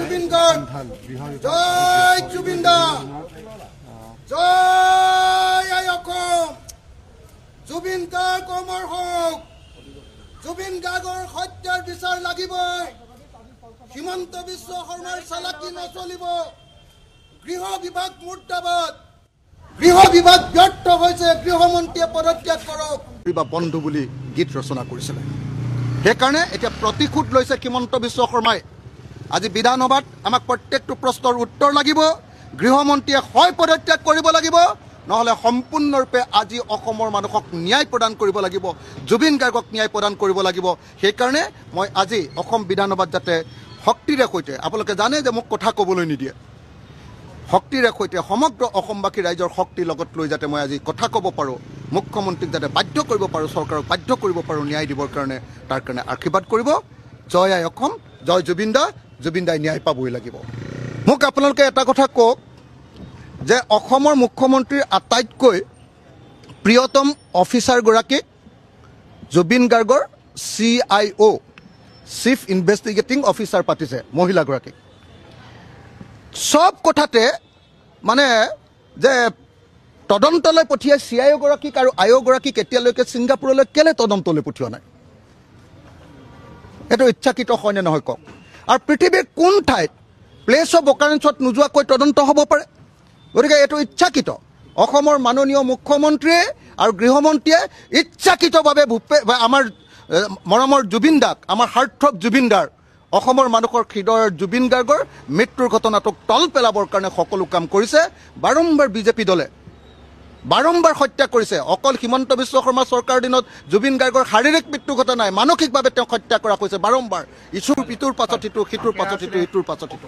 জুবিন গাৰ্গ, জয় জুবিন দা, জয় আই অসম। জুবিন গাৰ্গ অমৰ হওক। জুবিন গাৰ্গৰ হত্যাৰ বিচাৰ লাগিবই। হিমন্ত বিশ্ব শৰ্মাৰ চালাকি নচলিব। গৃহ বিভাগ মুৰ্দাবাদ। গৃহ বিভাগ ব্যৰ্থ হৈছে। গৃহমন্ত্ৰীয়ে পদত্যাগ কৰক। বন্ধু বুলি গীত ৰচনা কৰিছিলে। সেইকাৰণে এতিয়া প্ৰতিশোধ লৈছে হিমন্ত বিশ্ব শৰ্মাই। আজি বিধানসভাত আমাক প্ৰত্যেকটো প্ৰশ্নৰ উত্তৰ লাগিব। গৃহমন্ত্ৰীয়ে হয় পদত্যাগ কৰিব লাগিব, নহ'লে সম্পূৰ্ণৰূপে আজি অসমৰ মানুহক ন্যায় প্ৰদান কৰিব লাগিব, জুবিন গাৰ্গক ন্যায় প্ৰদান কৰিব লাগিব। সেইকাৰণে মই আজি অসম বিধানসভাত যাতে শক্তিৰে সৈতে, আপোনালোকে জানে যে মোক কথা ক'বলৈ নিদিয়ে, শক্তিৰে সৈতে সমগ্ৰ অসমবাসী ৰাইজৰ শক্তিৰ লগত লৈ যাতে মই আজি কথা ক'ব পাৰোঁ, মুখ্যমন্ত্ৰীক যাতে বাধ্য কৰিব পাৰোঁ, চৰকাৰক বাধ্য কৰিব পাৰোঁ ন্যায় দিবৰ কাৰণে, তাৰ কাৰণে আশীৰ্বাদ কৰিব। জয় আই অসম, জয় জুবিন দা। জুবিন দাই ন্যায় পাবই লাগিব। মোক আপোনালোকে এটা কথা কওক যে অসমৰ মুখ্যমন্ত্ৰীৰ আটাইতকৈ প্ৰিয়তম অফিচাৰগৰাকীক জুবিন গাৰ্গৰ CIO, চিফ ইনভেষ্টিগেটিং অফিচাৰ পাতিছে, মহিলাগৰাকীক। চব কথাতে মানে যে তদন্তলৈ পঠিয়াই CIO গৰাকীক আৰু IO গৰাকীক এতিয়ালৈকে ছিংগাপুৰলৈ কেলে তদন্তলৈ পঠিওৱা নাই? এইটো ইচ্ছাকৃত হয়নে নহয় কওক? আৰু পৃথিৱীৰ কোন ঠাইত প্লেচ অফ অকাৰেঞ্চত নোযোৱাকৈ তদন্ত হ'ব পাৰে? গতিকে এইটো ইচ্ছাকৃত। অসমৰ মাননীয় মুখ্যমন্ত্ৰীয়ে আৰু গৃহমন্ত্ৰীয়ে ইচ্ছাকৃতভাৱে আমাৰ মৰমৰ জুবিন দাক, আমাৰ হাৰ্থব জুবিন দাৰ, অসমৰ মানুহৰ হৃদয়ৰ জুবিন গাৰ্গৰ মৃত্যুৰ ঘটনাটোক তল পেলাবৰ কাৰণে সকলো কাম কৰিছে। বাৰম্বাৰ বিজেপি দলে বাৰম্বাৰ হত্যা কৰিছে। অকল হিমন্ত বিশ্ব শৰ্মা চৰকাৰৰ দিনত জুবিন গাৰ্গৰ শাৰীৰিক মৃত্যু ঘটা নাই, মানসিকভাৱে তেওঁক হত্যা কৰা হৈছে বাৰম্বাৰ। ইটোৰ পাছত সিটো, সিটোৰ পাছত সিটো, ইটোৰ পাছত সিটো।